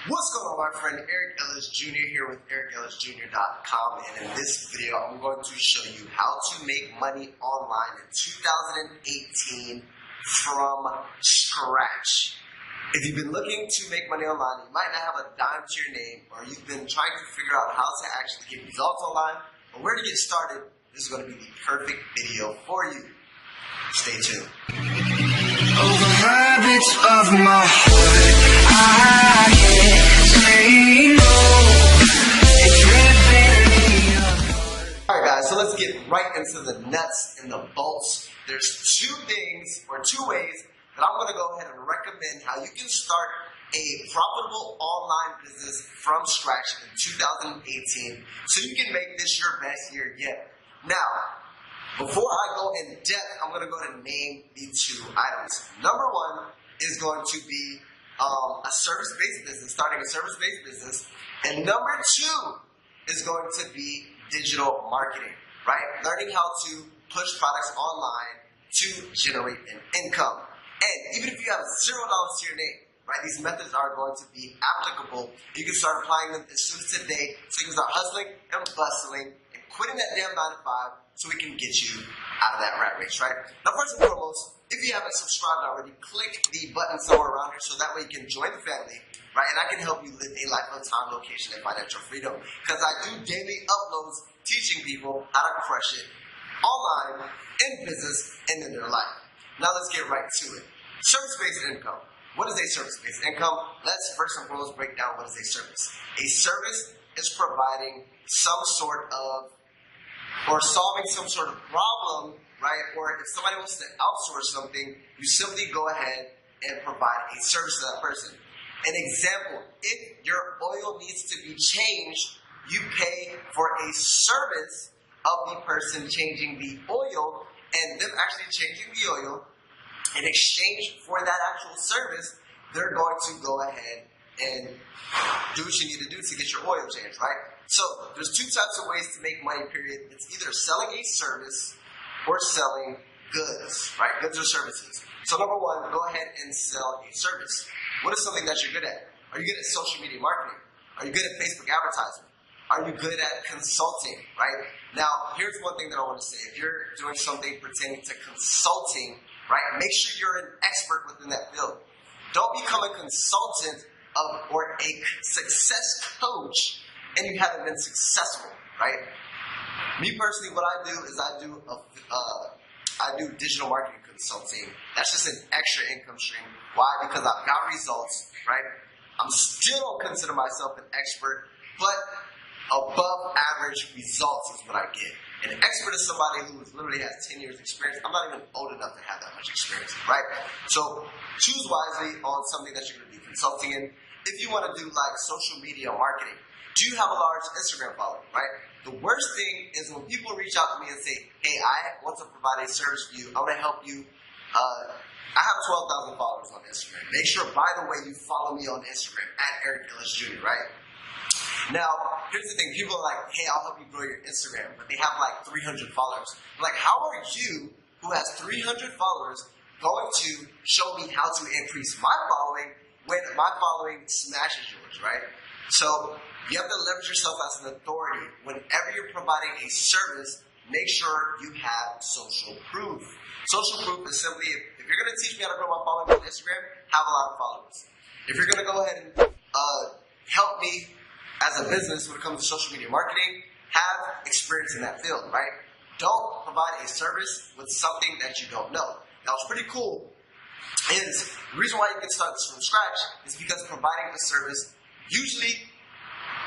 What's going on, my friend? Eric Ellis Jr. here with EricEllisJr.com, and in this video I'm going to show you how to make money online in 2018 from scratch. If you've been looking to make money online, you might not have a dime to your name, or you've been trying to figure out how to actually get results online, or where to get started, this is going to be the perfect video for you. Stay tuned. Over habits of my heart, I can't say no. It's ripping me apart. Alright guys, so let's get right into the nuts and the bolts. There's two ways that I'm going to go ahead and recommend how you can start a profitable online business from scratch in 2018 so you can make this your best year yet. Now, before I go in depth, I'm going to go ahead and name the two items. Number one is going to be a service-based business, starting a service-based business. And number two is going to be digital marketing, right? Learning how to push products online to generate an income. And even if you have $0 to your name, right, these methods are going to be applicable. You can start applying them as soon as today so you can start hustling and bustling and quitting that damn 9 to 5 so we can get you out of that rat race, right? Now, first and foremost, if you haven't subscribed already, click the button somewhere around here so that way you can join the family, right? And I can help you live a life of time, location, and financial freedom. Because I do daily uploads teaching people how to crush it online, in business, and in their life. Now let's get right to it. Service-based income. What is a service-based income? Let's first and foremost break down what is a service. A service is providing some sort of or solving some sort of problem, right? Or if somebody wants to outsource something, you simply go ahead and provide a service to that person. An example, if your oil needs to be changed, you pay for a service of the person changing the oil and them actually changing the oil. In exchange for that actual service, they're going to go ahead and do what you need to do to get your oil changed, right? So there's two types of ways to make money, period. It's either selling a service or selling goods, right? Goods or services. So number one, go ahead and sell a service. What is something that you're good at? Are you good at social media marketing? Are you good at Facebook advertising? Are you good at consulting, right? Now, here's one thing that I want to say. If you're doing something pertaining to consulting, right, make sure you're an expert within that field. Don't become a consultant or a success coach and you haven't been successful, right? Me personally, what I do is I do digital marketing consulting. That's just an extra income stream. Why? Because I've got results, right? I'm still don't consider myself an expert, but above average results is what I get. An expert is somebody who literally has 10 years experience. I'm not even old enough to have that much experience, right? So choose wisely on something that you're going to be consulting in. If you want to do like social media marketing, do you have a large Instagram following, right? The worst thing is when people reach out to me and say, hey, I want to provide a service for you. I want to help you. I have 12,000 followers on Instagram. Make sure, by the way, you follow me on Instagram at Eric Ellis Jr., right? Now, here's the thing. People are like, hey, I'll help you grow your Instagram, but they have like 300 followers. I'm like, how are you, who has 300 followers, going to show me how to increase my following when my following smashes yours, right? So you have to leverage yourself as an authority. Whenever you're providing a service, make sure you have social proof. Social proof is simply, if you're going to teach me how to grow my following on Instagram, have a lot of followers. If you're going to go ahead and help me as a business when it comes to social media marketing, have experience in that field, right? Don't provide a service with something that you don't know. Now, what's pretty cool is the reason why you can start this from scratch is because providing a service usually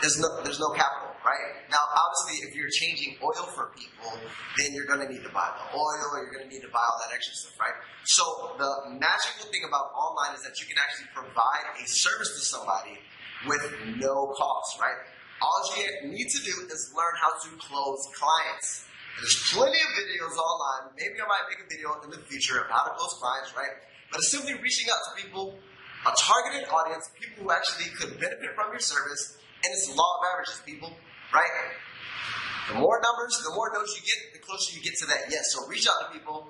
there's no capital, right? Now, obviously, if you're changing oil for people, then you're going to need to buy the oil, you're going to need to buy all that extra stuff, right? So the magical thing about online is that you can actually provide a service to somebody with no cost, right? All you need to do is learn how to close clients. There's plenty of videos online. Maybe I might make a video in the future of how to close clients, right? But it's simply reaching out to people, a targeted audience, people who actually could benefit from your service. And it's the law of averages, people, right? The more numbers, the more no's you get, the closer you get to that yes. So reach out to people,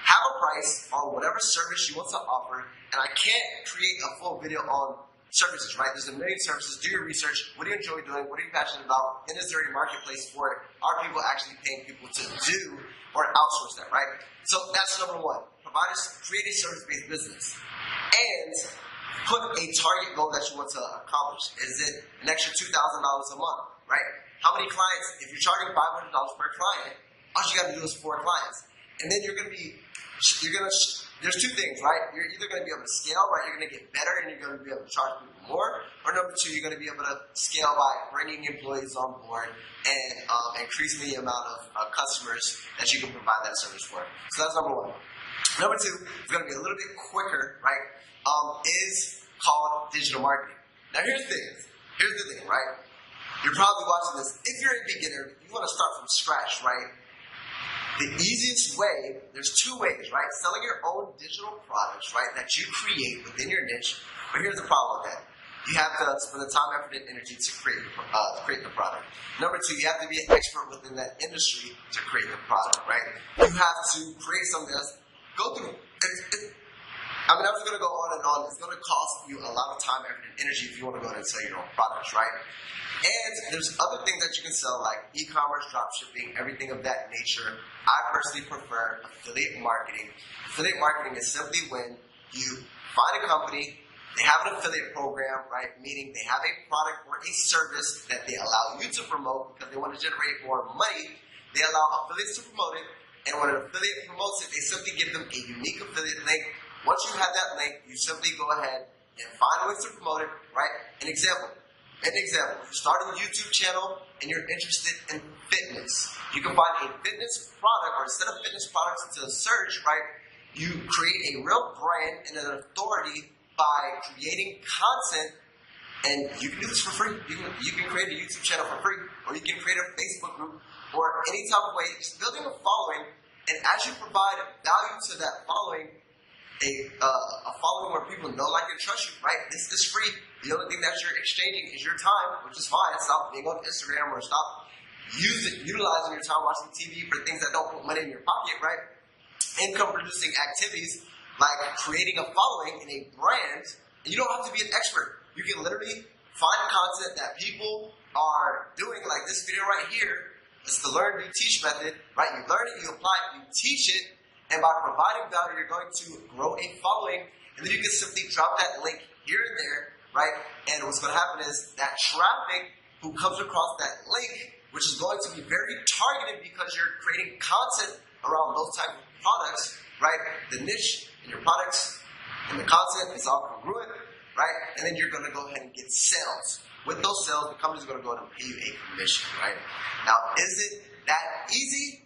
have a price on whatever service you want to offer. And I can't create a full video on services, right? There's a million services. Do your research. What do you enjoy doing? What are you passionate about? And is there a marketplace for it? Are people actually paying people to do or outsource that, right? So that's number one. Create a service-based business. And put a target goal that you want to accomplish. Is it an extra $2,000 a month, right? How many clients? If you're charging $500 per client, all you got to do is 4 clients. And then there's 2 things, right? You're either going to be able to scale, right? You're going to get better and you're going to be able to charge people more. Or number 2, you're going to be able to scale by bringing employees on board and increasing the amount of customers that you can provide that service for. So that's number 1. Number 2 is going to be a little bit quicker, right? Is called digital marketing. Now here's the thing, right? You're probably watching this. If you're a beginner, you want to start from scratch, right? The easiest way, there's 2 ways, right? Selling your own digital products, right, that you create within your niche. But here's the problem with that. You have to spend the time, effort, and energy to create the product. Number 2, you have to be an expert within that industry to create the product, right? You have to create something that's go through. I'm just going to go on and on. It's going to cost you a lot of time, effort, and energy if you want to go ahead and sell your own products, right? And there's other things that you can sell like e-commerce, dropshipping, everything of that nature. I personally prefer affiliate marketing. Affiliate marketing is simply when you find a company, they have an affiliate program, right? Meaning they have a product or a service that they allow you to promote because they want to generate more money. They allow affiliates to promote it. And when an affiliate promotes it, they simply give them a unique affiliate link. Once you have that link, you simply go ahead and find ways to promote it, right? An example, you start a YouTube channel and you're interested in fitness. You can find a fitness product or a set of fitness products to search, right? You create a real brand and an authority by creating content, and you can do this for free. You can create a YouTube channel for free, or you can create a Facebook group, or any type of way. Just building a following, and as you provide value to that following, a following where people know, like, and trust you, right? This is free. The only thing that you're exchanging is your time, which is fine. Stop being on Instagram or stop utilizing your time watching TV for things that don't put money in your pocket, right? Income producing activities like creating a following and a brand. And you don't have to be an expert. You can literally find content that people are doing, like this video right here. It's the learn, do, teach method, right? You learn it, you apply it, you teach it. And by providing value, you're going to grow a following, and then you can simply drop that link here and there, right? And what's going to happen is that traffic who comes across that link, which is going to be very targeted because you're creating content around those type of products, right? The niche in your products and the content is all congruent, right? And then you're going to go ahead and get sales. With those sales, the company's going to go ahead and pay you a commission, right? Now, is it that easy?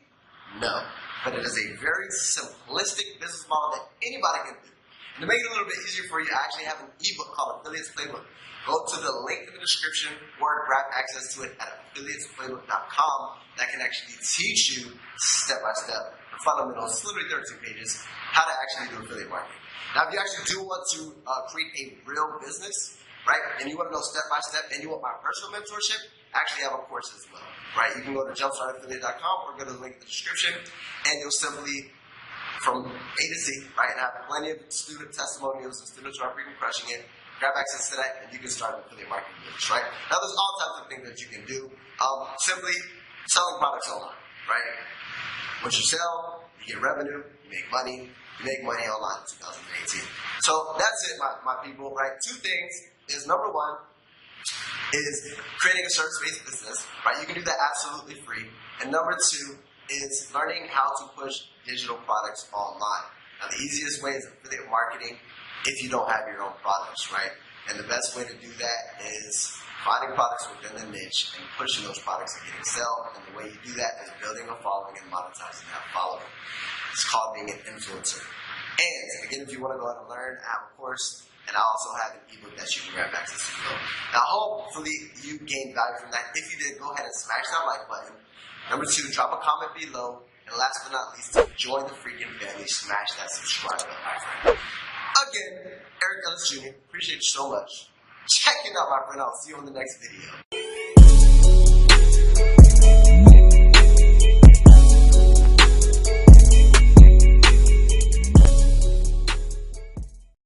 No. But it is a very simplistic business model that anybody can do. And to make it a little bit easier for you, I actually have an ebook called Affiliates Playbook. Go to the link in the description or grab access to it at affiliatesplaybook.com that can actually teach you step by step the fundamentals. It's literally 13 pages how to actually do affiliate marketing. Now, if you actually do want to create a real business, right, and you want to know step by step, and you want my personal mentorship, I actually have a course as well, right? You can go to jumpstartaffiliate.com or go to the link in the description, and you'll simply, from A to Z, right, and I have plenty of student testimonials and students who are freaking crushing it. Grab access to that, and you can start an affiliate marketing business, right? Now, there's all types of things that you can do. Simply selling products online, right? Once you sell, you get revenue, you make money. You make money online in 2018. So that's it, my people, right? 2 things is, number 1, is creating a service-based business, right? You can do that absolutely free. And number 2 is learning how to push digital products online. Now, the easiest way is affiliate marketing if you don't have your own products, right? And the best way to do that is finding products within the niche and pushing those products and getting sales. And the way you do that is building a following and monetizing that following. It's called being an influencer. And again, if you want to go out and learn, I have a course, and I also have an ebook that you can grab access to. Now, hopefully you gained value from that. If you did, go ahead and smash that like button. Number 2, drop a comment below. And last but not least, join the freaking family. Smash that subscribe button, my friend. Again, Eric Ellis Jr., appreciate you so much. Check it out, my friend. I'll see you in the next video.